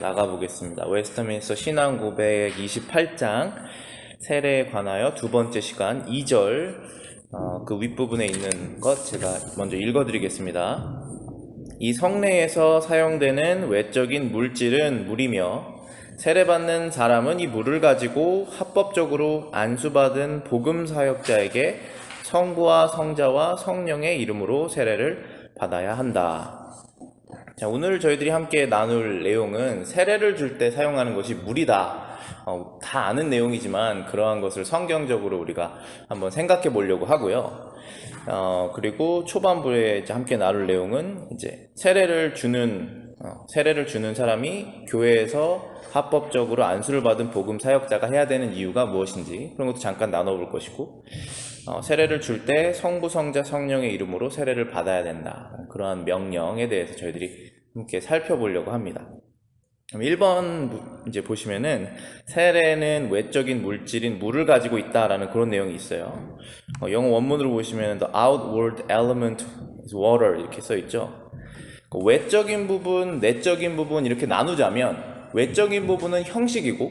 나가보겠습니다. 웨스트민스터 신앙 고백 28장 세례에 관하여 두 번째 시간 2절 그 윗부분에 있는 것 제가 먼저 읽어드리겠습니다. 이 성례에서 사용되는 외적인 물질은 물이며 세례받는 사람은 이 물을 가지고 합법적으로 안수받은 복음 사역자에게 성부와 성자와 성령의 이름으로 세례를 받아야 한다. 자, 오늘 저희들이 함께 나눌 내용은 세례를 줄 때 사용하는 것이 물이다. 다 아는 내용이지만 그러한 것을 성경적으로 우리가 한번 생각해 보려고 하고요. 그리고 초반부에 이제 함께 나눌 내용은 이제 세례를 주는 사람이 교회에서 합법적으로 안수를 받은 복음 사역자가 해야 되는 이유가 무엇인지 그런 것도 잠깐 나눠볼 것이고, 세례를 줄 때 성부, 성자, 성령의 이름으로 세례를 받아야 된다. 그러한 명령에 대해서 저희들이 함께 살펴보려고 합니다. 1번 이제 보시면은 세례는 외적인 물질인 물을 가지고 있다라는 그런 내용이 있어요. 영어 원문으로 보시면 the outward element is water 이렇게 써 있죠. 외적인 부분, 내적인 부분 이렇게 나누자면 외적인 부분은 형식이고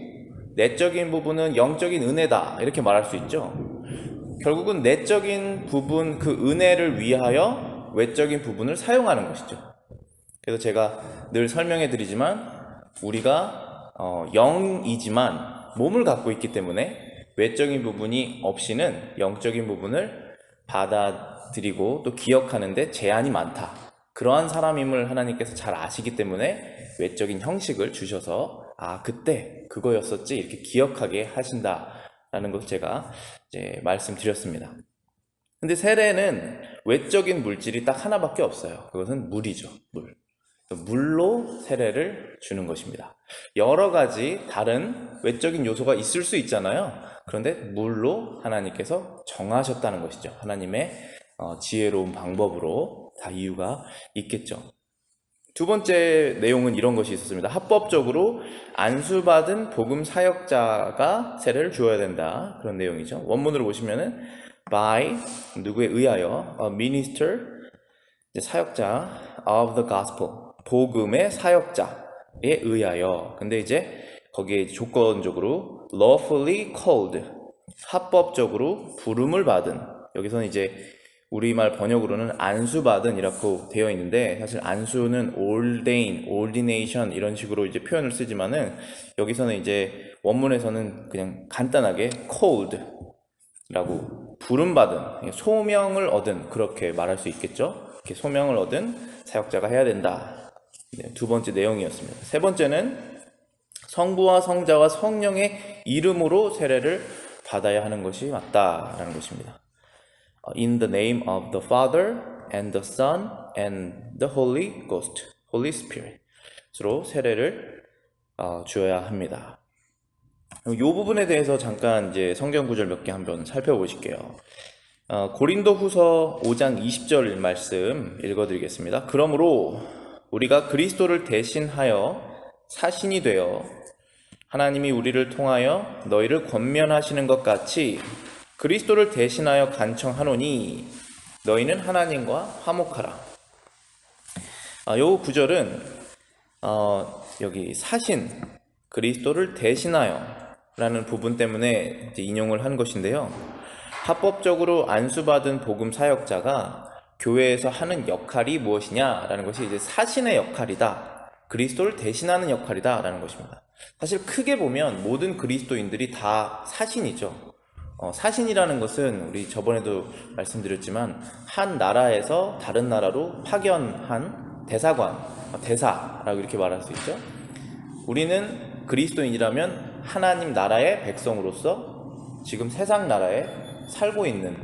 내적인 부분은 영적인 은혜다 이렇게 말할 수 있죠. 결국은 내적인 부분, 그 은혜를 위하여 외적인 부분을 사용하는 것이죠. 그래서 제가 늘 설명해 드리지만 우리가 영이지만 몸을 갖고 있기 때문에 외적인 부분이 없이는 영적인 부분을 받아들이고 또 기억하는데 제한이 많다. 그러한 사람임을 하나님께서 잘 아시기 때문에 외적인 형식을 주셔서 그때 그거였었지 이렇게 기억하게 하신다라는 것을 제가 이제 말씀드렸습니다. 근데 세례는 외적인 물질이 딱 하나밖에 없어요. 그것은 물이죠. 물로 세례를 주는 것입니다. 여러 가지 다른 외적인 요소가 있을 수 있잖아요. 그런데 물로 하나님께서 정하셨다는 것이죠. 하나님의 지혜로운 방법으로 다 이유가 있겠죠. 두 번째 내용은 이런 것이 있었습니다. 합법적으로 안수받은 복음 사역자가 세례를 주어야 된다. 그런 내용이죠. 원문으로 보시면은 by 누구에 의하여 a minister 사역자 of the gospel 복음의 사역자에 의하여. 근데 이제 거기에 조건적으로 lawfully called 합법적으로 부름을 받은, 여기서는 이제 우리말 번역으로는 안수받은 이라고 되어 있는데 사실 안수는 ordination 이런 식으로 이제 표현을 쓰지만은 여기서는 이제 원문에서는 그냥 간단하게 called 라고 부름받은, 소명을 얻은 그렇게 말할 수 있겠죠. 이렇게 소명을 얻은 사역자가 해야 된다. 두 번째 내용이었습니다. 세 번째는 성부와 성자와 성령의 이름으로 세례를 받아야 하는 것이 맞다라는 것입니다. In the name of the Father and the Son and the Holy Ghost, Holy Spirit으로 세례를 주어야 합니다. 이 부분에 대해서 잠깐 이제 성경 구절 몇 개 한번 살펴보실게요. 고린도후서 5장 20절 말씀 읽어드리겠습니다. 그러므로 우리가 그리스도를 대신하여 사신이 되어 하나님이 우리를 통하여 너희를 권면하시는 것 같이 그리스도를 대신하여 간청하노니 너희는 하나님과 화목하라. 요 구절은 여기 사신, 그리스도를 대신하여 라는 부분 때문에 이제 인용을 한 것인데요. 합법적으로 안수받은 복음 사역자가 교회에서 하는 역할이 무엇이냐라는 것이 이제 사신의 역할이다. 그리스도를 대신하는 역할이다 라는 것입니다. 사실 크게 보면 모든 그리스도인들이 다 사신이죠. 사신이라는 것은 우리 저번에도 말씀드렸지만 한 나라에서 다른 나라로 파견한 대사관, 대사라고 이렇게 말할 수 있죠. 우리는 그리스도인이라면 하나님 나라의 백성으로서 지금 세상 나라에 살고 있는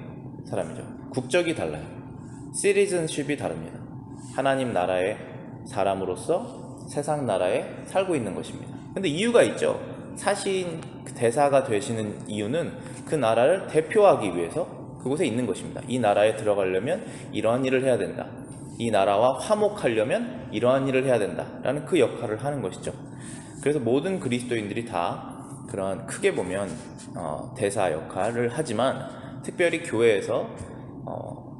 사람이죠. 국적이 달라요. 시티즌십이 다릅니다. 하나님 나라의 사람으로서 세상 나라에 살고 있는 것입니다. 근데 이유가 있죠. 사신 대사가 되시는 이유는 그 나라를 대표하기 위해서 그곳에 있는 것입니다. 이 나라에 들어가려면 이러한 일을 해야 된다. 이 나라와 화목하려면 이러한 일을 해야 된다. 라는 그 역할을 하는 것이죠. 그래서 모든 그리스도인들이 다 그러한 크게 보면 대사 역할을 하지만 특별히 교회에서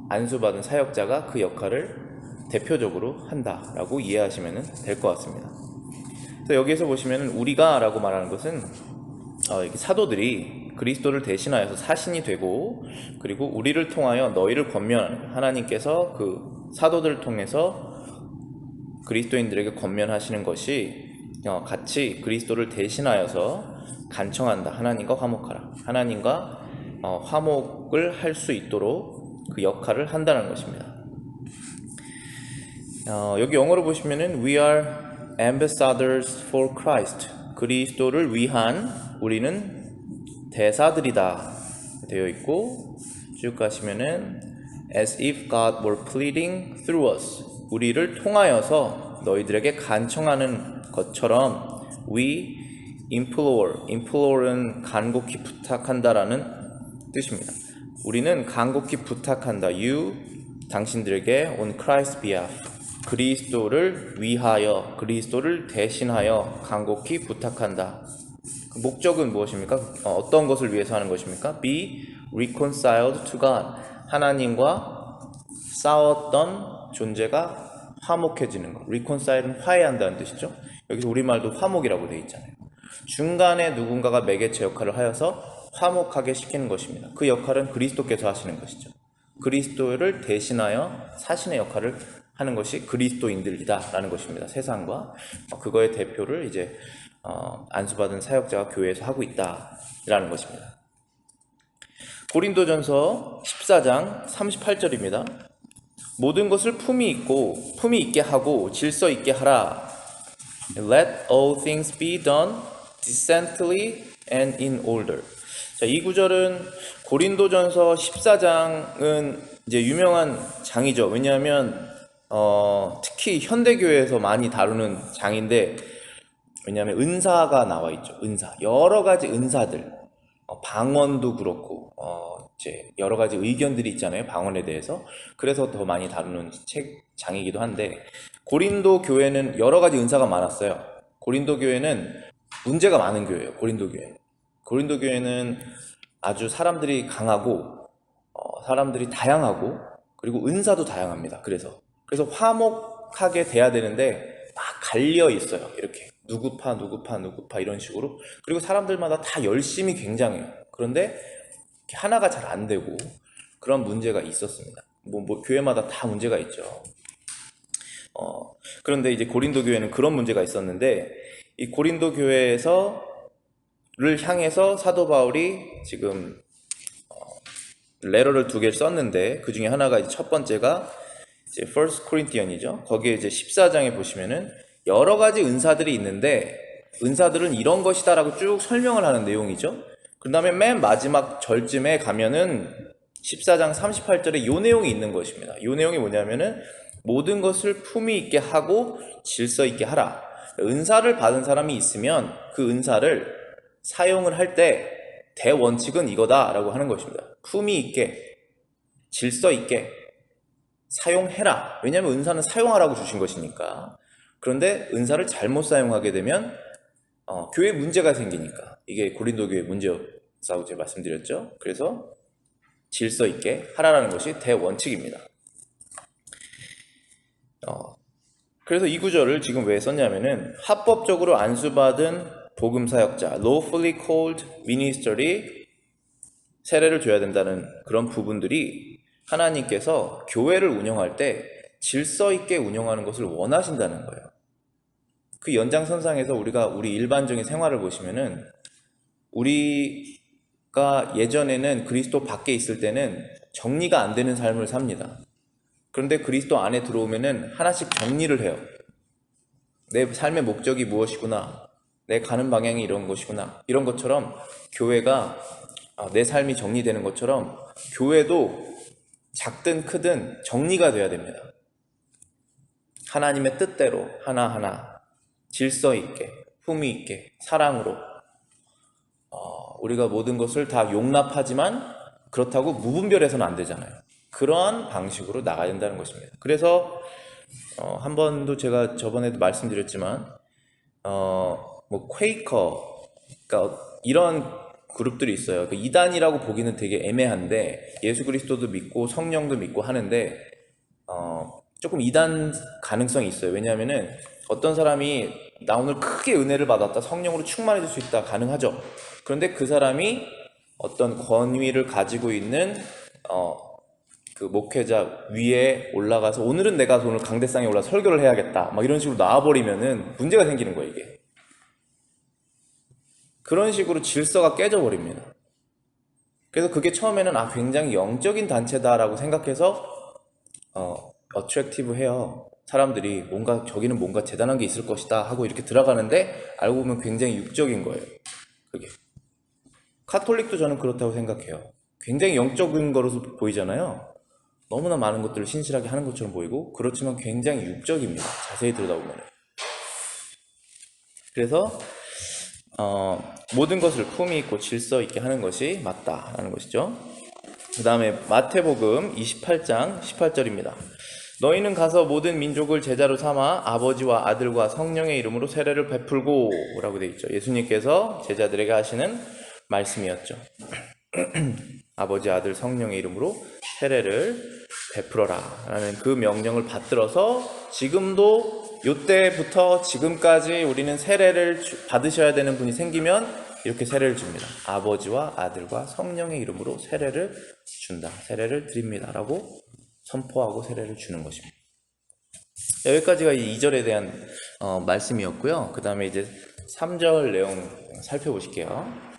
안수받은 사역자가 그 역할을 대표적으로 한다라고 이해하시면 될 것 같습니다. 그래서 여기에서 보시면 우리가 라고 말하는 것은 이렇게 사도들이 그리스도를 대신하여서 사신이 되고, 그리고 우리를 통하여 너희를 권면하는 거예요. 하나님께서 그 사도들을 통해서 그리스도인들에게 권면하시는 것이 같이 그리스도를 대신하여서 간청한다. 하나님과 화목하라. 하나님과 화목을 할 수 있도록 그 역할을 한다는 것입니다. 여기 영어로 보시면은 We are ambassadors for Christ. 그리스도를 위한 우리는 대사들이다 되어 있고, 쭉 가시면은 As if God were pleading through us. 우리를 통하여서 너희들에게 간청하는 것처럼 We implore는 간곡히 부탁한다라는 뜻입니다. 우리는 간곡히 부탁한다. You, 당신들에게 on Christ's behalf. 그리스도를 위하여, 그리스도를 대신하여 간곡히 부탁한다. 그 목적은 무엇입니까? 어떤 것을 위해서 하는 것입니까? Be reconciled to God. 하나님과 싸웠던 존재가 화목해지는 것. reconcile은 화해한다는 뜻이죠. 여기서 우리말도 화목이라고 되어 있잖아요. 중간에 누군가가 매개체 역할을 하여서 화목하게 시키는 것입니다. 그 역할은 그리스도께서 하시는 것이죠. 그리스도를 대신하여 사신의 역할을 하는 것이 그리스도인들이다 라는 것입니다. 세상과 그거의 대표를 이제 안수받은 사역자가 교회에서 하고 있다 라는 것입니다. 고린도전서 14장 38절입니다. 모든 것을 품위 있게 하고 질서 있게 하라. Let all things be done decently and in order. 자, 이 구절은 고린도전서 14장은 이제 유명한 장이죠. 왜냐하면 특히 현대교회에서 많이 다루는 장인데, 왜냐하면 은사가 나와 있죠. 은사, 여러 가지 은사들, 방언도 그렇고 이제 여러 가지 의견들이 있잖아요. 방언에 대해서. 그래서 더 많이 다루는 장이기도 한데, 고린도 교회는 여러 가지 은사가 많았어요. 고린도 교회는 문제가 많은 교회예요. 고린도 교회는 아주 사람들이 강하고 사람들이 다양하고, 그리고 은사도 다양합니다. 그래서 화목하게 돼야 되는데 막 갈려 있어요. 이렇게 누구파 이런 식으로. 그리고 사람들마다 다 열심히 굉장해요. 그런데 하나가 잘 안 되고 그런 문제가 있었습니다. 뭐 교회마다 다 문제가 있죠. 그런데 이제 고린도 교회는 그런 문제가 있었는데, 이 고린도 교회를 향해서 사도 바울이 지금 레터를 2개를 썼는데, 그 중에 하나가 이제 첫 번째가 이제 First Corinthians이죠. 거기에 이제 14장에 보시면은 여러 가지 은사들이 있는데, 은사들은 이런 것이다라고 쭉 설명을 하는 내용이죠. 그 다음에 맨 마지막 절쯤에 가면은 14장 38절에 이 내용이 있는 것입니다. 이 내용이 뭐냐면은 모든 것을 품위 있게 하고 질서 있게 하라. 은사를 받은 사람이 있으면 그 은사를 사용을 할 때 대원칙은 이거다라고 하는 것입니다. 품위 있게, 질서 있게 사용해라. 왜냐하면 은사는 사용하라고 주신 것이니까. 그런데 은사를 잘못 사용하게 되면 교회에 문제가 생기니까. 이게 고린도 교회 문제였다고 제가 말씀드렸죠. 그래서 질서 있게 하라라는 것이 대원칙입니다. 그래서 이 구절을 지금 왜 썼냐면은, 합법적으로 안수받은 복음사역자, lawfully called minister이 세례를 줘야 된다는 그런 부분들이 하나님께서 교회를 운영할 때 질서 있게 운영하는 것을 원하신다는 거예요. 그 연장선상에서 우리 일반적인 생활을 보시면은, 우리가 예전에는 그리스도 밖에 있을 때는 정리가 안 되는 삶을 삽니다. 그런데 그리스도 안에 들어오면은 하나씩 정리를 해요. 내 삶의 목적이 무엇이구나, 내 가는 방향이 이런 것이구나, 이런 것처럼 교회가 내 삶이 정리되는 것처럼 교회도 작든 크든 정리가 돼야 됩니다. 하나님의 뜻대로 하나하나 질서 있게, 품위 있게, 사랑으로 우리가 모든 것을 다 용납하지만 그렇다고 무분별해서는 안 되잖아요. 그러한 방식으로 나가야 된다는 것입니다. 그래서 한 번도 제가 저번에도 말씀드렸지만 뭐 퀘이커, 그러니까 이런 그룹들이 있어요. 그 이단이라고 보기는 되게 애매한데, 예수 그리스도도 믿고 성령도 믿고 하는데 조금 이단 가능성이 있어요. 왜냐하면은 어떤 사람이 나 오늘 크게 은혜를 받았다, 성령으로 충만해질 수 있다, 가능하죠. 그런데 그 사람이 어떤 권위를 가지고 있는 그 목회자 위에 올라가서 오늘은 내가 오늘 강대상에 올라 설교를 해야겠다, 막 이런 식으로 나와버리면은 문제가 생기는 거예요, 이게. 그런 식으로 질서가 깨져버립니다. 그래서 그게 처음에는 굉장히 영적인 단체다라고 생각해서 어트랙티브 해요. 사람들이 뭔가 저기는 뭔가 대단한 게 있을 것이다 하고 이렇게 들어가는데 알고 보면 굉장히 육적인 거예요. 그게. 카톨릭도 저는 그렇다고 생각해요. 굉장히 영적인 거로 보이잖아요. 너무나 많은 것들을 신실하게 하는 것처럼 보이고, 그렇지만 굉장히 육적입니다. 자세히 들여다보면. 그래서 모든 것을 품위 있고 질서 있게 하는 것이 맞다라는 것이죠. 그 다음에 마태복음 28장 18절입니다. 너희는 가서 모든 민족을 제자로 삼아 아버지와 아들과 성령의 이름으로 세례를 베풀고 라고 되어 있죠. 예수님께서 제자들에게 하시는 말씀이었죠. 아버지, 아들, 성령의 이름으로 세례를 베풀어라 라는 그 명령을 받들어서 지금도 이때부터 지금까지 우리는 세례를 받으셔야 되는 분이 생기면 이렇게 세례를 줍니다. 아버지와 아들과 성령의 이름으로 세례를 준다, 세례를 드립니다 라고 선포하고 세례를 주는 것입니다. 여기까지가 이 2절에 대한 말씀이었고요. 그 다음에 이제 3절 내용 살펴보실게요.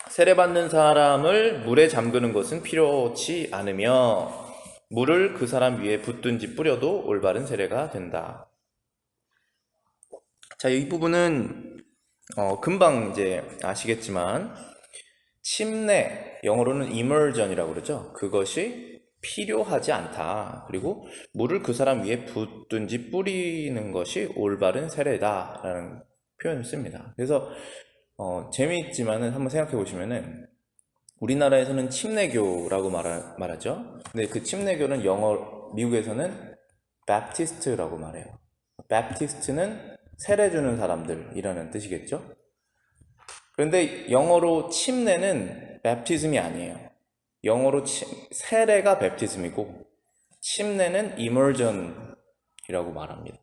세례받는 사람을 물에 잠그는 것은 필요치 않으며 물을 그 사람 위에 붓든지 뿌려도 올바른 세례가 된다. 자, 이 부분은 금방 이제 아시겠지만 침례, 영어로는 immersion이라고 그러죠. 그것이 필요하지 않다. 그리고 물을 그 사람 위에 붓든지 뿌리는 것이 올바른 세례다라는 표현을 씁니다. 그래서 재미있지만은 한번 생각해 보시면은 우리나라에서는 침례교라고 말하죠. 근데 그 침례교는 미국에서는 바프티스트라고 말해요. 바프티스트는 세례 주는 사람들이라는 뜻이겠죠. 그런데 영어로 침례는 baptism이 아니에요. 영어로 세례가 baptism이고 침례는 immersion이라고 말합니다.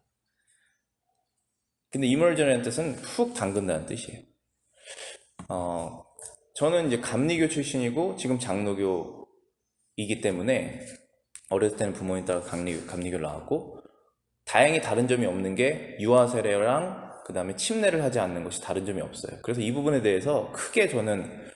근데 immersion이라는 뜻은 푹 담근다는 뜻이에요. 저는 이제 감리교 출신이고 지금 장로교이기 때문에 어렸을 때는 부모님 따라 감리교를 나왔고, 다행히 다른 점이 없는 게 유아 세례랑 그 다음에 침례를 하지 않는 것이 다른 점이 없어요. 그래서 이 부분에 대해서 크게 저는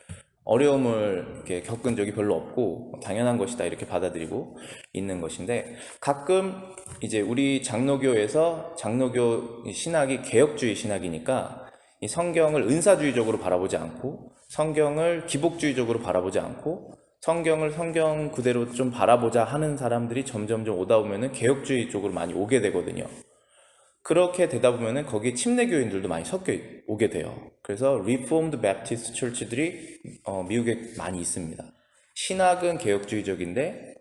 어려움을 이렇게 겪은 적이 별로 없고 당연한 것이다 이렇게 받아들이고 있는 것인데, 가끔 이제 우리 장로교에서 장로교 신학이 개혁주의 신학이니까 이 성경을 은사주의적으로 바라보지 않고 성경을 기복주의적으로 바라보지 않고 성경을 성경 그대로 좀 바라보자 하는 사람들이 점점점 오다 보면은 개혁주의 쪽으로 많이 오게 되거든요. 그렇게 되다 보면은 거기에 침례교인들도 많이 섞여 오게 돼요. 그래서 Reformed Baptist Church들이 미국에 많이 있습니다. 신학은 개혁주의적인데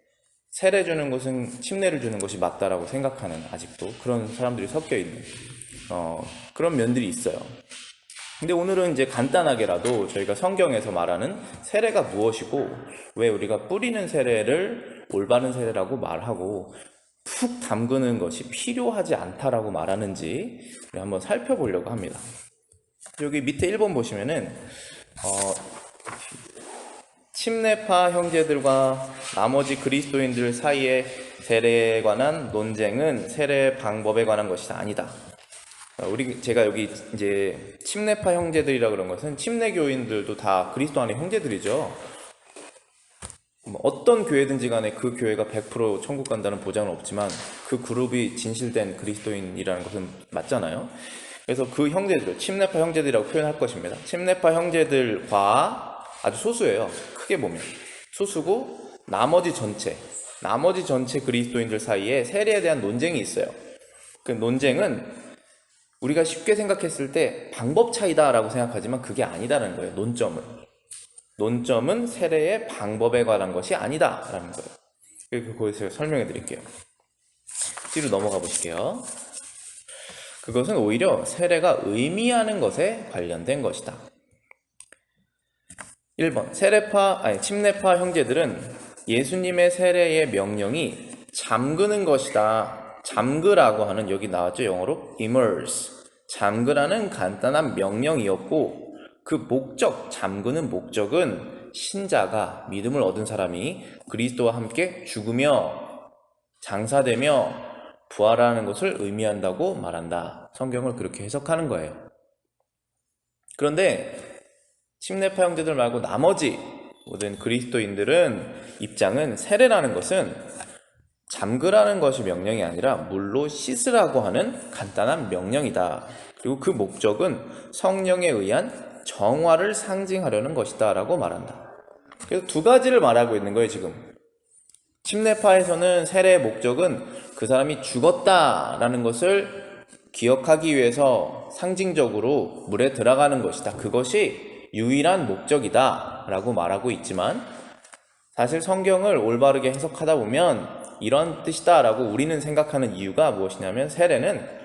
세례 주는 것은 침례를 주는 것이 맞다라고 생각하는, 아직도 그런 사람들이 섞여 있는 그런 면들이 있어요. 근데 오늘은 이제 간단하게라도 저희가 성경에서 말하는 세례가 무엇이고 왜 우리가 뿌리는 세례를 올바른 세례라고 말하고 푹 담그는 것이 필요하지 않다라고 말하는지 우리 한번 살펴보려고 합니다. 여기 밑에 1번 보시면은 침례파 형제들과 나머지 그리스도인들 사이의 세례에 관한 논쟁은 세례 방법에 관한 것이 아니다. 제가 여기 이제 침례파 형제들이라 그런 것은 침례교인들도 다 그리스도 안의 형제들이죠. 어떤 교회든지 간에 그 교회가 100% 천국 간다는 보장은 없지만 그 그룹이 진실된 그리스도인이라는 것은 맞잖아요. 그래서 그 형제들, 침례파 형제들이라고 표현할 것입니다. 침례파 형제들과 아주 소수예요. 크게 보면 소수고 나머지 전체 그리스도인들 사이에 세례에 대한 논쟁이 있어요. 그 논쟁은 우리가 쉽게 생각했을 때 방법 차이다라고 생각하지만 그게 아니다라는 거예요. 논점은 세례의 방법에 관한 것이 아니다라는 거예요. 그것을 설명해 드릴게요. 뒤로 넘어가 보실게요. 그것은 오히려 세례가 의미하는 것에 관련된 것이다. 1번, 침례파 형제들은 예수님의 세례의 명령이 잠그는 것이다, 잠그라고 하는, 여기 나왔죠, 영어로 immerse, 잠그라는 간단한 명령이었고, 그 목적, 잠그는 목적은 신자가, 믿음을 얻은 사람이 그리스도와 함께 죽으며 장사되며 부활하는 것을 의미한다고 말한다. 성경을 그렇게 해석하는 거예요. 그런데 침례파 형제들 말고 나머지 모든 그리스도인들은 입장은, 세례라는 것은 잠그라는 것이 명령이 아니라 물로 씻으라고 하는 간단한 명령이다. 그리고 그 목적은 성령에 의한 정화를 상징하려는 것이다 라고 말한다. 그래서 두 가지를 말하고 있는 거예요, 지금. 침례파에서는 세례의 목적은 그 사람이 죽었다라는 것을 기억하기 위해서 상징적으로 물에 들어가는 것이다. 그것이 유일한 목적이다 라고 말하고 있지만, 사실 성경을 올바르게 해석하다 보면 이런 뜻이다 라고 우리는 생각하는 이유가 무엇이냐면, 세례는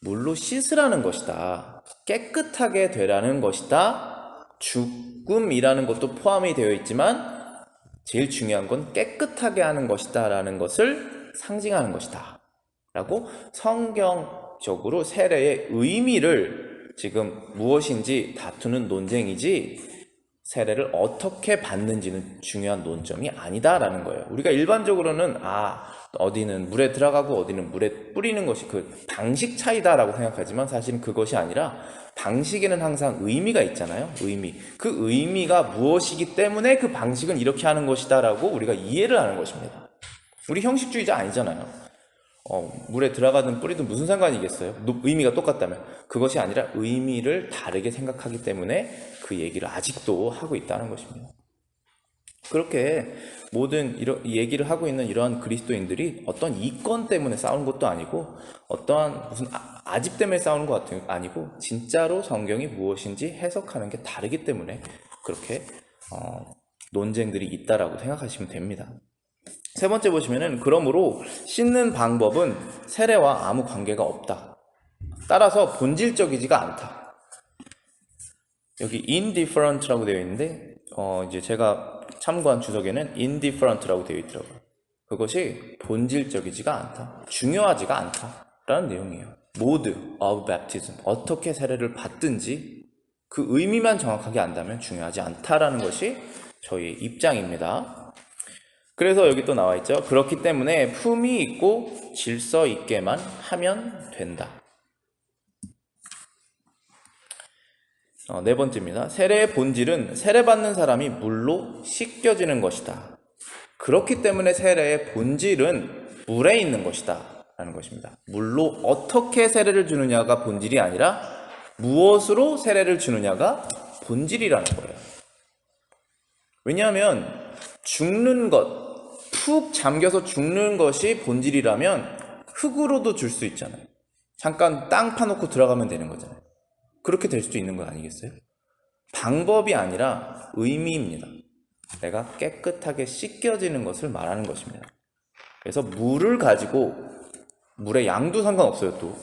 물로 씻으라는 것이다, 깨끗하게 되라는 것이다, 죽음이라는 것도 포함이 되어 있지만 제일 중요한 건 깨끗하게 하는 것이다 라는 것을 상징하는 것이다 라고 성경적으로 세례의 의미를 지금 무엇인지 다투는 논쟁이지, 세례를 어떻게 받는지는 중요한 논점이 아니다라는 거예요. 우리가 일반적으로는 어디는 물에 들어가고 어디는 물에 뿌리는 것이 그 방식 차이다라고 생각하지만, 사실은 그것이 아니라 방식에는 항상 의미가 있잖아요. 의미. 그 의미가 무엇이기 때문에 그 방식은 이렇게 하는 것이다라고 우리가 이해를 하는 것입니다. 우리 형식주의자 아니잖아요. 물에 들어가든 뿌리든 무슨 상관이겠어요? 의미가 똑같다면. 그것이 아니라 의미를 다르게 생각하기 때문에 그 얘기를 아직도 하고 있다는 것입니다. 그렇게 모든 얘기를 하고 있는 이러한 그리스도인들이 어떤 이권 때문에 싸우는 것도 아니고, 어떠한 무슨 아집 때문에 싸우는 것 아니고, 진짜로 성경이 무엇인지 해석하는 게 다르기 때문에 그렇게 논쟁들이 있다라고 생각하시면 됩니다. 세 번째 보시면은, 그러므로 씻는 방법은 세례와 아무 관계가 없다. 따라서 본질적이지가 않다. 여기 indifferent라고 되어 있는데, 이제 제가 참고한 주석에는 indifferent라고 되어 있더라고요. 그것이 본질적이지가 않다, 중요하지가 않다라는 내용이에요. mode of baptism, 어떻게 세례를 받든지 그 의미만 정확하게 안다면 중요하지 않다라는 것이 저희의 입장입니다. 그래서 여기 또 나와 있죠. 그렇기 때문에 품이 있고 질서 있게만 하면 된다. 네 번째입니다. 세례의 본질은 세례받는 사람이 물로 씻겨지는 것이다. 그렇기 때문에 세례의 본질은 물에 있는 것이다 라는 것입니다. 물로 어떻게 세례를 주느냐가 본질이 아니라 무엇으로 세례를 주느냐가 본질이라는 거예요. 왜냐하면 죽는 것, 푹 잠겨서 죽는 것이 본질이라면 흙으로도 줄 수 있잖아요. 잠깐 땅 파놓고 들어가면 되는 거잖아요. 그렇게 될 수도 있는 거 아니겠어요? 방법이 아니라 의미입니다. 내가 깨끗하게 씻겨지는 것을 말하는 것입니다. 그래서 물을 가지고, 물의 양도 상관없어요. 또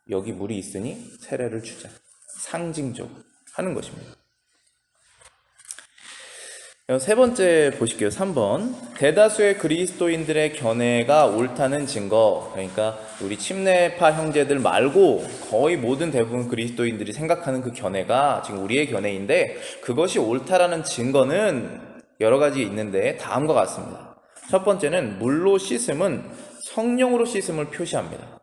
여기 물이 있으니 세례를 주자, 상징적으로 하는 것입니다. 세 번째 보실게요. 3번. 대다수의 그리스도인들의 견해가 옳다는 증거. 그러니까 우리 침례파 형제들 말고 거의 모든 대부분 그리스도인들이 생각하는 그 견해가 지금 우리의 견해인데, 그것이 옳다라는 증거는 여러 가지 있는데 다음과 같습니다. 첫 번째는 물로 씻음은 성령으로 씻음을 표시합니다.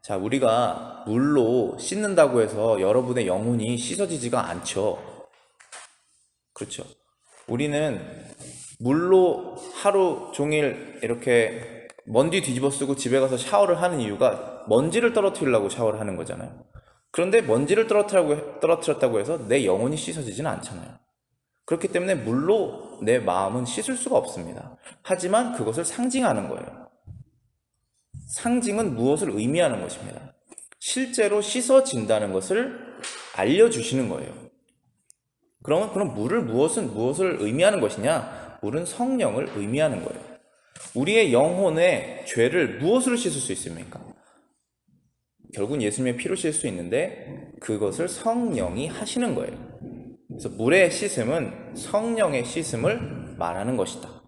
자, 우리가 물로 씻는다고 해서 여러분의 영혼이 씻어지지가 않죠. 그렇죠. 우리는 물로 하루 종일 이렇게 먼지 뒤집어 쓰고 집에 가서 샤워를 하는 이유가 먼지를 떨어뜨리려고 샤워를 하는 거잖아요. 그런데 먼지를 떨어뜨렸다고 해서 내 영혼이 씻어지지는 않잖아요. 그렇기 때문에 물로 내 마음은 씻을 수가 없습니다. 하지만 그것을 상징하는 거예요. 상징은 무엇을 의미하는 것입니다. 실제로 씻어진다는 것을 알려주시는 거예요. 그럼 물을 무엇을 의미하는 것이냐? 물은 성령을 의미하는 거예요. 우리의 영혼의 죄를 무엇으로 씻을 수 있습니까? 결국은 예수님의 피로 씻을 수 있는데 그것을 성령이 하시는 거예요. 그래서 물의 씻음은 성령의 씻음을 말하는 것이다.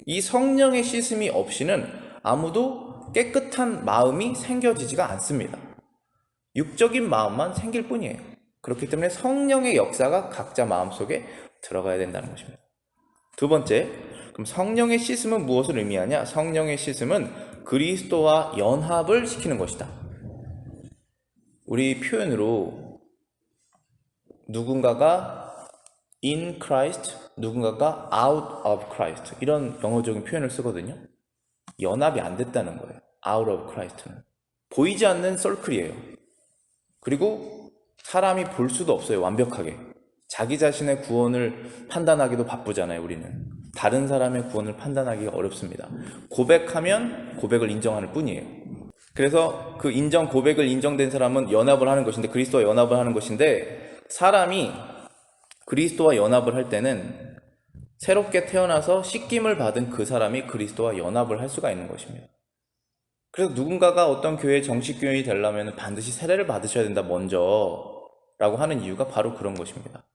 이 성령의 씻음이 없이는 아무도 깨끗한 마음이 생겨지지가 않습니다. 육적인 마음만 생길 뿐이에요. 그렇기 때문에 성령의 역사가 각자 마음속에 들어가야 된다는 것입니다. 두 번째, 그럼 성령의 씻음은 무엇을 의미하냐? 성령의 씻음은 그리스도와 연합을 시키는 것이다. 우리 표현으로 누군가가 in Christ, 누군가가 out of Christ, 이런 영어적인 표현을 쓰거든요. 연합이 안 됐다는 거예요. out of Christ는 보이지 않는 서클이에요. 그리고 사람이 볼 수도 없어요. 완벽하게 자기 자신의 구원을 판단하기도 바쁘잖아요. 우리는 다른 사람의 구원을 판단하기가 어렵습니다. 고백하면 고백을 인정하는 뿐이에요. 그래서 그 고백을 인정된 사람은 연합을 하는 것인데, 그리스도와 연합을 하는 것인데, 사람이 그리스도와 연합을 할 때는 새롭게 태어나서 씻김을 받은 그 사람이 그리스도와 연합을 할 수가 있는 것입니다. 그래서 누군가가 어떤 교회의 정식 교인이 되려면 반드시 세례를 받으셔야 된다 먼저 라고 하는 이유가 바로 그런 것입니다.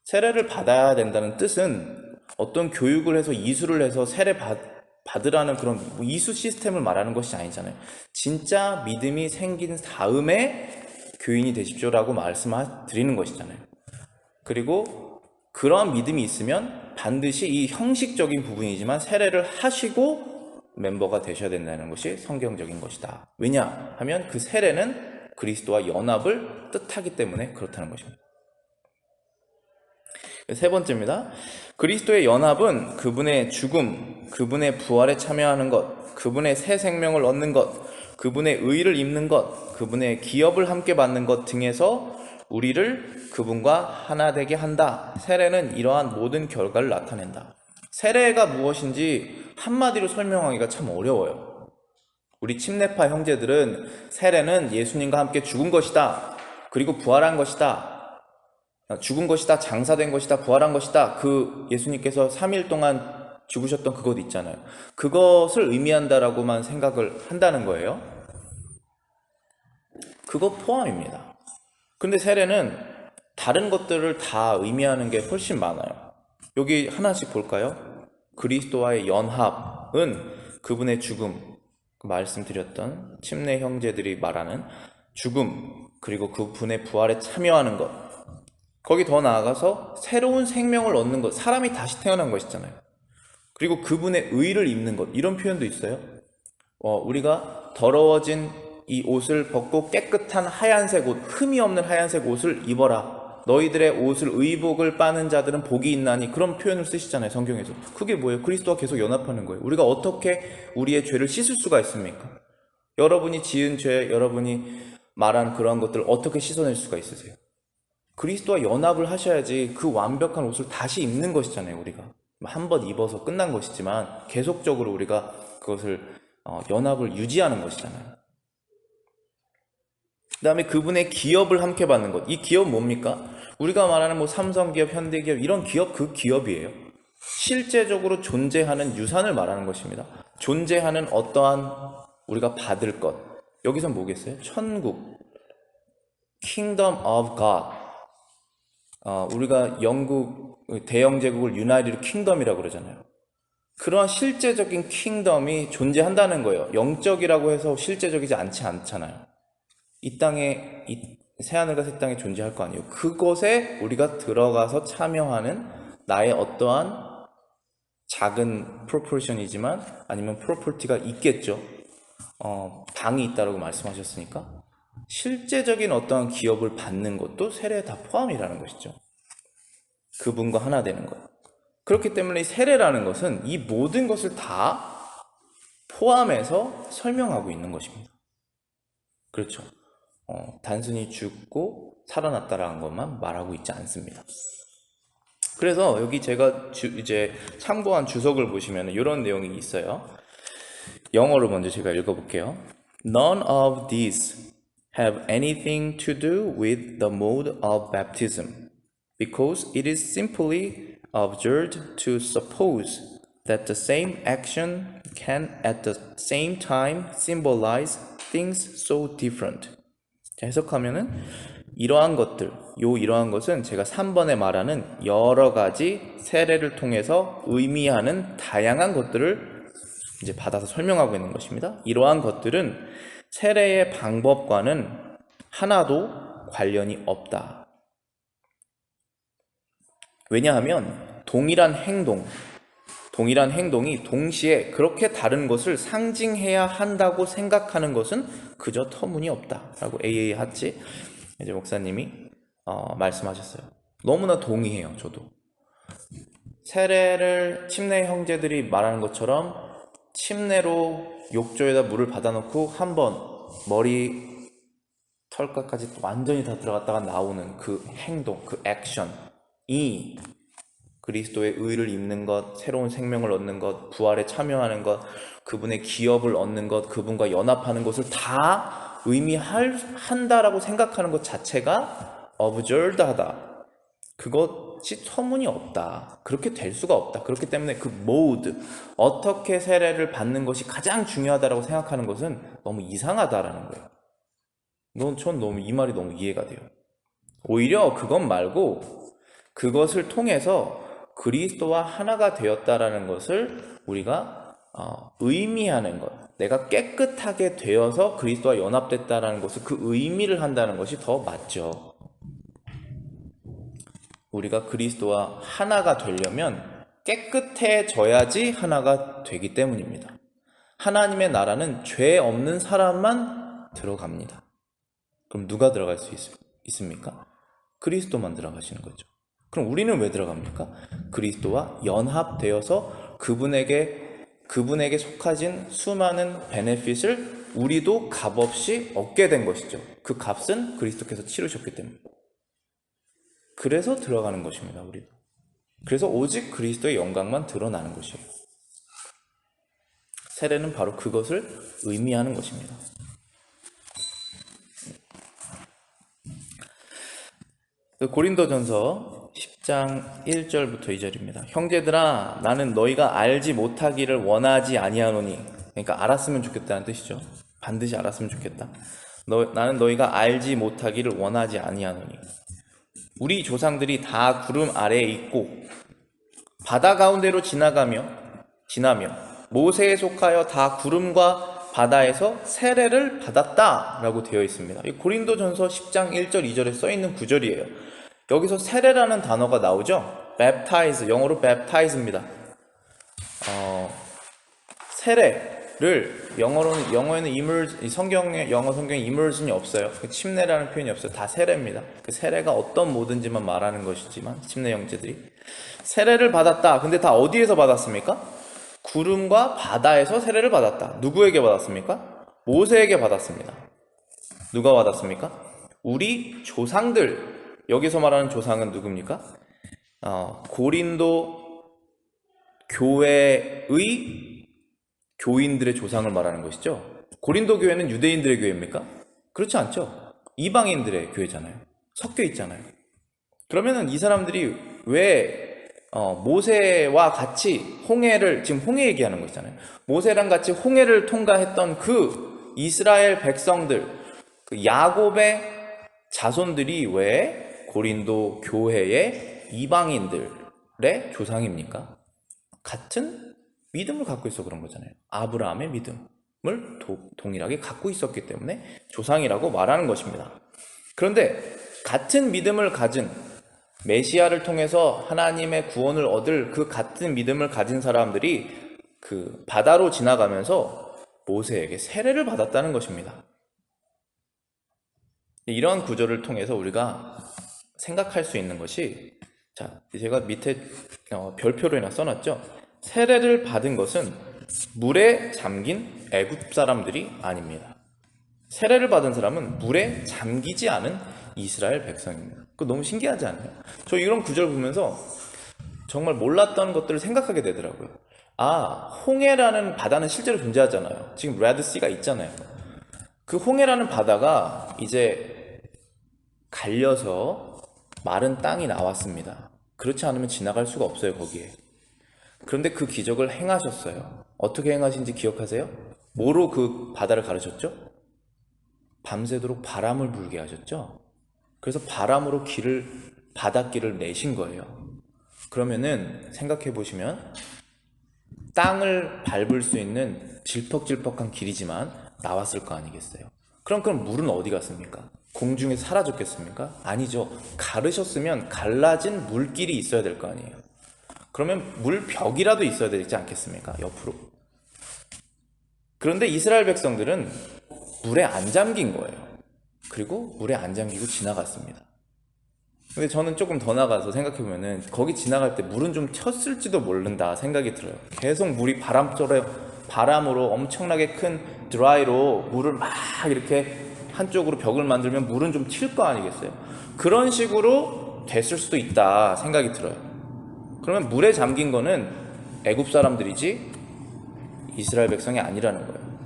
세례를 받아야 된다는 뜻은 어떤 교육을 해서 이수를 해서 받으라는 그런 이수 시스템을 말하는 것이 아니잖아요. 진짜 믿음이 생긴 다음에 교인이 되십시오라고 말씀드리는 것이잖아요. 그리고 그러한 믿음이 있으면 반드시 이 형식적인 부분이지만 세례를 하시고 멤버가 되셔야 된다는 것이 성경적인 것이다. 왜냐 하면 그 세례는 그리스도와 연합을 뜻하기 때문에 그렇다는 것입니다. 세 번째입니다. 그리스도의 연합은 그분의 죽음, 그분의 부활에 참여하는 것, 그분의 새 생명을 얻는 것, 그분의 의를 입는 것, 그분의 기업을 함께 받는 것 등에서 우리를 그분과 하나 되게 한다. 세례는 이러한 모든 결과를 나타낸다. 세례가 무엇인지 한마디로 설명하기가 참 어려워요. 우리 침례파 형제들은 세례는 예수님과 함께 죽은 것이다, 그리고 부활한 것이다, 죽은 것이다, 장사된 것이다, 부활한 것이다, 그 예수님께서 3일 동안 죽으셨던 그것 있잖아요. 그것을 의미한다라고만 생각을 한다는 거예요. 그거 포함입니다. 근데 세례는 다른 것들을 다 의미하는 게 훨씬 많아요. 여기 하나씩 볼까요? 그리스도와의 연합은 그분의 죽음, 말씀드렸던 침례 형제들이 말하는 죽음, 그리고 그분의 부활에 참여하는 것, 거기 더 나아가서 새로운 생명을 얻는 것, 사람이 다시 태어난 것이잖아요. 그리고 그분의 의를 입는 것, 이런 표현도 있어요. 우리가 더러워진 이 옷을 벗고 깨끗한 하얀색 옷, 흠이 없는 하얀색 옷을 입어라. 너희들의 옷을 의복을 빠는 자들은 복이 있나니, 그런 표현을 쓰시잖아요, 성경에서. 그게 뭐예요? 그리스도와 계속 연합하는 거예요. 우리가 어떻게 우리의 죄를 씻을 수가 있습니까? 여러분이 지은 죄, 여러분이 말한 그러한 것들을 어떻게 씻어낼 수가 있으세요? 그리스도와 연합을 하셔야지 그 완벽한 옷을 다시 입는 것이잖아요. 우리가 한 번 입어서 끝난 것이지만 계속적으로 우리가 그것을 연합을 유지하는 것이잖아요. 그 다음에 그분의 기업을 함께 받는 것. 이 기업 뭡니까? 우리가 말하는 삼성기업, 현대기업, 이런 기업, 그 기업이에요. 실제적으로 존재하는 유산을 말하는 것입니다. 존재하는 어떠한 우리가 받을 것. 여기서 뭐겠어요? 천국, Kingdom of God. 우리가 영국 대영제국을 유나이티드 킹덤이라고 그러잖아요. 그러한 실제적인 킹덤이 존재한다는 거예요. 영적이라고 해서 실제적이지 않잖아요. 이 땅에, 이 새하늘과 새 땅에 존재할 거 아니에요. 그곳에 우리가 들어가서 참여하는 나의 어떠한 작은 프로포션이지만 아니면 프로퍼티가 있겠죠. 방이 있다고 말씀하셨으니까 실제적인 어떠한 기업을 받는 것도 세례에 다 포함이라는 것이죠. 그분과 하나 되는 것. 그렇기 때문에 세례라는 것은 이 모든 것을 다 포함해서 설명하고 있는 것입니다. 그렇죠. 단순히 죽고 살아났다라는 것만 말하고 있지 않습니다. 그래서 여기 제가 이제 참고한 주석을 보시면 이런 내용이 있어요. 영어로 먼저 제가 읽어볼게요. None of these have anything to do with the mode of baptism, because it is simply absurd to suppose that the same action can at the same time symbolize things so different. 자, 해석하면은 이러한 것은 제가 3번에 말하는 여러 가지 세례를 통해서 의미하는 다양한 것들을 이제 받아서 설명하고 있는 것입니다. 이러한 것들은 세례의 방법과는 하나도 관련이 없다. 왜냐하면 동일한 행동이 동시에 그렇게 다른 것을 상징해야 한다고 생각하는 것은 그저 터무니없다 라고 A.A. 하치 이제 목사님이 말씀하셨어요. 너무나 동의해요. 저도 세례를 침례 형제들이 말하는 것처럼 침례로 욕조에다 물을 받아놓고 한번 머리 털까지 완전히 다 들어갔다가 나오는 그 행동, 그 액션이 그리스도의 의를 입는 것, 새로운 생명을 얻는 것, 부활에 참여하는 것, 그분의 기업을 얻는 것, 그분과 연합하는 것을 다 의미한다라고 생각하는 것 자체가 absurd하다. 그것이 터무니없다. 그렇게 될 수가 없다. 그렇기 때문에 그 mode, 어떻게 세례를 받는 것이 가장 중요하다라고 생각하는 것은 너무 이상하다라는 거예요. 전 너무 이 말이 너무 이해가 돼요. 오히려 그것 말고 그것을 통해서 그리스도와 하나가 되었다라는 것을 우리가 의미하는 것, 내가 깨끗하게 되어서 그리스도와 연합됐다라는 것을 그 의미를 한다는 것이 더 맞죠. 우리가 그리스도와 하나가 되려면 깨끗해져야지 하나가 되기 때문입니다. 하나님의 나라는 죄 없는 사람만 들어갑니다. 그럼 누가 들어갈 수 있습니까? 그리스도만 들어가시는 거죠. 그럼 우리는 왜 들어갑니까? 그리스도와 연합되어서 그분에게 속하진 수많은 베네핏을 우리도 값없이 얻게 된 것이죠. 그 값은 그리스도께서 치르셨기 때문에. 그래서 들어가는 것입니다. 우리도. 그래서 오직 그리스도의 영광만 드러나는 것이에요. 세례는 바로 그것을 의미하는 것입니다. 고린도전서 10장 1절부터 2절입니다. 형제들아 나는 너희가 알지 못하기를 원하지 아니하노니, 그러니까 알았으면 좋겠다는 뜻이죠. 반드시 알았으면 좋겠다. 나는 너희가 알지 못하기를 원하지 아니하노니 우리 조상들이 다 구름 아래에 있고 바다 가운데로 지나며 모세에 속하여 다 구름과 바다에서 세례를 받았다 라고 되어 있습니다. 이 고린도전서 10장 1절 2절에 써있는 구절이에요. 여기서 세례라는 단어가 나오죠. baptize, 영어로 baptize입니다. 세례를 영어에는 영어 성경에 immersion이 없어요. 침례라는 표현이 없어요. 다 세례입니다. 그 세례가 어떤 모든지만 말하는 것이지만 침례 형제들이 세례를 받았다. 근데 다 어디에서 받았습니까? 구름과 바다에서 세례를 받았다. 누구에게 받았습니까? 모세에게 받았습니다. 누가 받았습니까? 우리 조상들. 여기서 말하는 조상은 누굽니까? 고린도 교회의 교인들의 조상을 말하는 것이죠. 고린도 교회는 유대인들의 교회입니까? 그렇지 않죠. 이방인들의 교회잖아요. 섞여 있잖아요. 그러면은 이 사람들이 왜 모세와 같이 지금 홍해 얘기하는 거 있잖아요. 모세랑 같이 홍해를 통과했던 그 이스라엘 백성들, 그 야곱의 자손들이 왜 고린도 교회의 이방인들의 조상입니까? 같은 믿음을 갖고 있어 그런 거잖아요. 아브라함의 믿음을 동일하게 갖고 있었기 때문에 조상이라고 말하는 것입니다. 그런데 같은 믿음을 가진 메시아를 통해서 하나님의 구원을 얻을 그 같은 믿음을 가진 사람들이 그 바다로 지나가면서 모세에게 세례를 받았다는 것입니다. 이런 구절을 통해서 우리가 생각할 수 있는 것이, 자, 제가 밑에 별표로 써놨죠. 세례를 받은 것은 물에 잠긴 애굽 사람들이 아닙니다. 세례를 받은 사람은 물에 잠기지 않은 이스라엘 백성입니다. 그거 너무 신기하지 않나요? 저 이런 구절 보면서 정말 몰랐던 것들을 생각하게 되더라고요. 홍해라는 바다는 실제로 존재하잖아요. 지금 레드시가 있잖아요. 그 홍해라는 바다가 이제 갈려서 마른 땅이 나왔습니다. 그렇지 않으면 지나갈 수가 없어요, 거기에. 그런데 그 기적을 행하셨어요. 어떻게 행하신지 기억하세요? 뭐로 그 바다를 가르셨죠? 밤새도록 바람을 불게 하셨죠? 그래서 바람으로 바닷길을 내신 거예요. 그러면은 생각해 보시면 땅을 밟을 수 있는 질퍽질퍽한 길이지만 나왔을 거 아니겠어요? 그럼 물은 어디 갔습니까? 공중에 사라졌겠습니까? 아니죠. 가르셨으면 갈라진 물길이 있어야 될 거 아니에요. 그러면 물벽이라도 있어야 되지 않겠습니까? 옆으로. 그런데 이스라엘 백성들은 물에 안 잠긴 거예요. 그리고 물에 안 잠기고 지나갔습니다. 근데 저는 조금 더 나가서 생각해보면은 거기 지나갈 때 물은 좀 튀었을지도 모른다 생각이 들어요. 계속 물이 바람으로 엄청나게 큰 드라이로 물을 막 이렇게 한쪽으로 벽을 만들면 물은 좀 튈 거 아니겠어요? 그런 식으로 됐을 수도 있다 생각이 들어요. 그러면 물에 잠긴 거는 애굽 사람들이지 이스라엘 백성이 아니라는 거예요.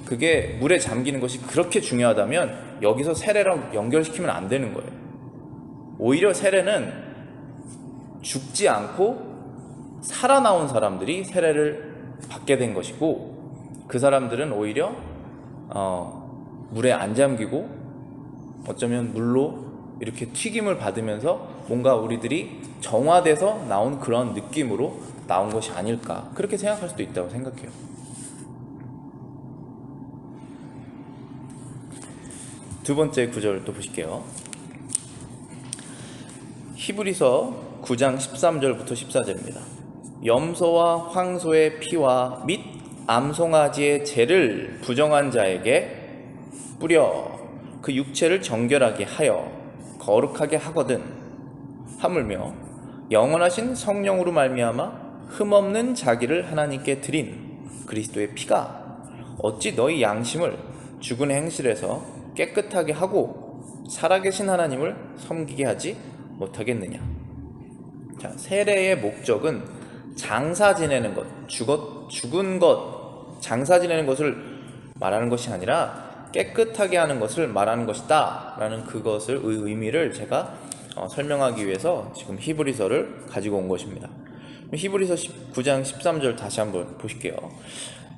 그게 물에 잠기는 것이 그렇게 중요하다면 여기서 세례랑 연결시키면 안 되는 거예요. 오히려 세례는 죽지 않고 살아나온 사람들이 세례를 받게 된 것이고, 그 사람들은 오히려 물에 안 잠기고 어쩌면 물로 이렇게 튀김을 받으면서 뭔가 우리들이 정화돼서 나온 그런 느낌으로 나온 것이 아닐까, 그렇게 생각할 수도 있다고 생각해요. 두 번째 구절 또 보실게요. 히브리서 9장 13절부터 14절입니다. 염소와 황소의 피와 및 암송아지의 죄를 부정한 자에게 뿌려 그 육체를 정결하게 하여 거룩하게 하거든. 하물며 영원하신 성령으로 말미암아 흠없는 자기를 하나님께 드린 그리스도의 피가 어찌 너희 양심을 죽은 행실에서 깨끗하게 하고 살아계신 하나님을 섬기게 하지 못하겠느냐. 자, 세례의 목적은 장사 지내는 것, 죽은 것, 장사 지내는 것을 말하는 것이 아니라 깨끗하게 하는 것을 말하는 것이다 라는 그것을 의미를 제가 설명하기 위해서 지금 히브리서를 가지고 온 것입니다. 히브리서 9장 13절 다시 한번 보실게요.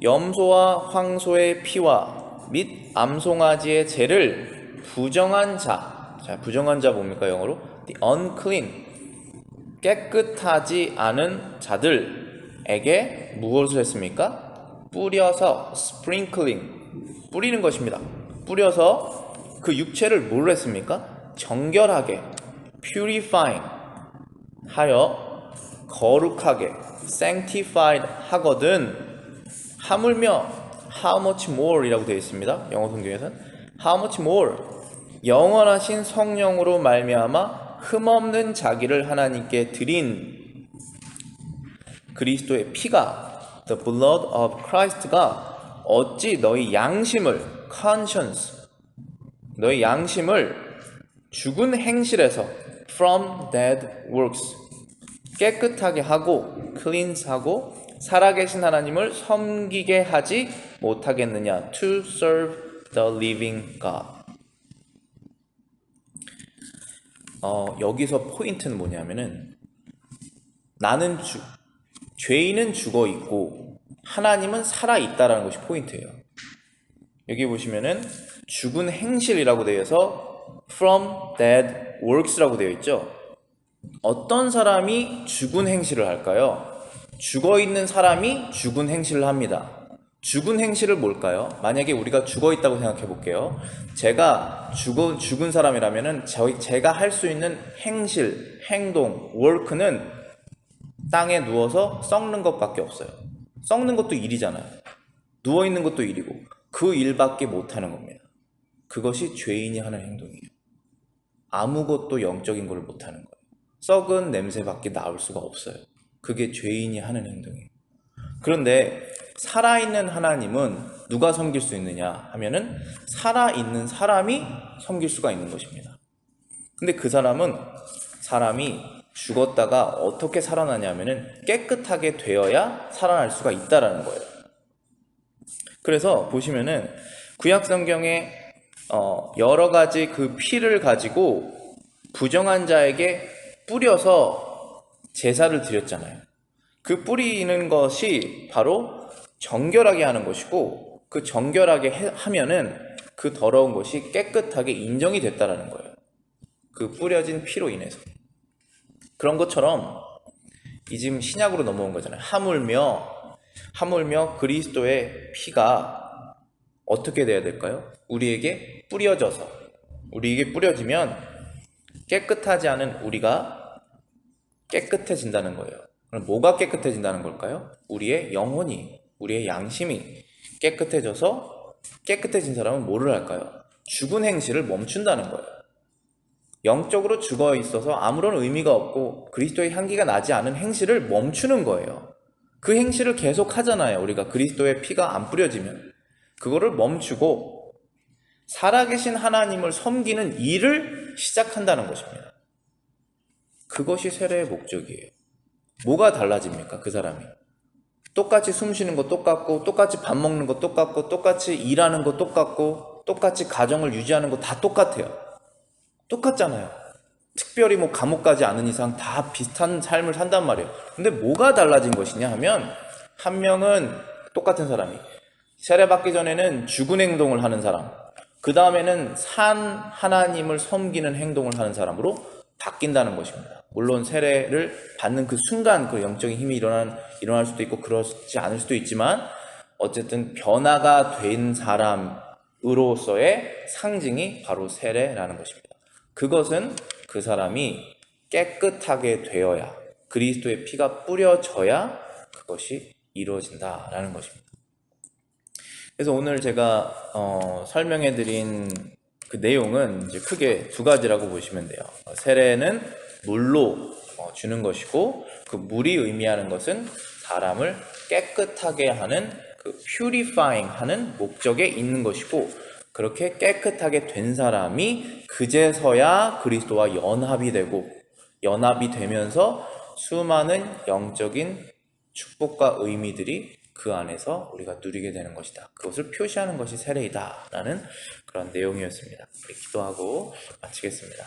염소와 황소의 피와 및 암송아지의 죄를 부정한 자, 부정한 자 뭡니까 영어로? The unclean, 깨끗하지 않은 자들에게 무엇을 했습니까? 뿌려서 sprinkling, 뿌리는 것입니다. 뿌려서 그 육체를 뭘 했습니까? 정결하게 purifying 하여 거룩하게 sanctified 하거든. 하물며 how much more 이라고 되어 있습니다. 영어 성경에서는 how much more, 영원하신 성령으로 말미암아 흠없는 자기를 하나님께 드린 그리스도의 피가, the blood of Christ가 어찌 너희 양심을, conscience, 너희 양심을 죽은 행실에서 from dead works 깨끗하게 하고 cleanse하고 살아계신 하나님을 섬기게 하지 못하겠느냐. to serve the living God. 여기서 포인트는 뭐냐면은 죄인은 죽어 있고 하나님은 살아 있다라는 것이 포인트예요. 여기 보시면은 죽은 행실이라고 되어 있어서 from dead works라고 되어 있죠. 어떤 사람이 죽은 행실을 할까요? 죽어 있는 사람이 죽은 행실을 합니다. 죽은 행실을 뭘까요? 만약에 우리가 죽어 있다고 생각해 볼게요. 제가 죽은 사람이라면은 제가 할 수 있는 행실, 행동, work는 땅에 누워서 썩는 것밖에 없어요. 썩는 것도 일이잖아요. 누워 있는 것도 일이고 그 일밖에 못 하는 겁니다. 그것이 죄인이 하는 행동이에요. 아무것도 영적인 걸 못 하는 거예요. 썩은 냄새밖에 나올 수가 없어요. 그게 죄인이 하는 행동이에요. 그런데 살아있는 하나님은 누가 섬길 수 있느냐 하면은 살아있는 사람이 섬길 수가 있는 것입니다. 근데 그 사람이 죽었다가 어떻게 살아나냐면은 깨끗하게 되어야 살아날 수가 있다라는 거예요. 그래서 보시면은 구약 성경에 여러 가지 그 피를 가지고 부정한 자에게 뿌려서 제사를 드렸잖아요. 그 뿌리는 것이 바로 정결하게 하는 것이고, 그 정결하게 하면은 그 더러운 것이 깨끗하게 인정이 됐다라는 거예요. 그 뿌려진 피로 인해서. 그런 것처럼 이 지금 신약으로 넘어온 거잖아요. 하물며 하물며 그리스도의 피가 어떻게 돼야 될까요? 우리에게 뿌려지면 깨끗하지 않은 우리가 깨끗해진다는 거예요. 그럼 뭐가 깨끗해진다는 걸까요? 우리의 영혼이, 우리의 양심이 깨끗해진 사람은 뭐를 할까요? 죽은 행실을 멈춘다는 거예요. 영적으로 죽어 있어서 아무런 의미가 없고 그리스도의 향기가 나지 않은 행실을 멈추는 거예요. 그 행실을 계속 하잖아요. 우리가 그리스도의 피가 안 뿌려지면 그거를 멈추고 살아계신 하나님을 섬기는 일을 시작한다는 것입니다. 그것이 세례의 목적이에요. 뭐가 달라집니까? 그 사람이 똑같이 숨 쉬는 거 똑같고, 똑같이 밥 먹는 거 똑같고, 똑같이 일하는 거 똑같고, 똑같이 가정을 유지하는 거 다 똑같아요. 똑같잖아요. 특별히 뭐 감옥 가지 않은 이상 다 비슷한 삶을 산단 말이에요. 근데 뭐가 달라진 것이냐 하면, 한 명은 똑같은 사람이 세례받기 전에는 죽은 행동을 하는 사람, 그 다음에는 산 하나님을 섬기는 행동을 하는 사람으로 바뀐다는 것입니다. 물론 세례를 받는 그 순간 그 영적인 힘이 일어날 수도 있고 그렇지 않을 수도 있지만, 어쨌든 변화가 된 사람으로서의 상징이 바로 세례라는 것입니다. 그것은 그 사람이 깨끗하게 되어야, 그리스도의 피가 뿌려져야 그것이 이루어진다라는 것입니다. 그래서 오늘 제가 설명해드린 그 내용은 이제 크게 두 가지라고 보시면 돼요. 세례는 물로 주는 것이고, 그 물이 의미하는 것은 사람을 깨끗하게 하는, 그 purifying 하는 목적에 있는 것이고, 그렇게 깨끗하게 된 사람이 그제서야 그리스도와 연합이 되면서 수많은 영적인 축복과 의미들이 그 안에서 우리가 누리게 되는 것이다. 그것을 표시하는 것이 세례이다 라는 그런 내용이었습니다. 우리 기도하고 마치겠습니다.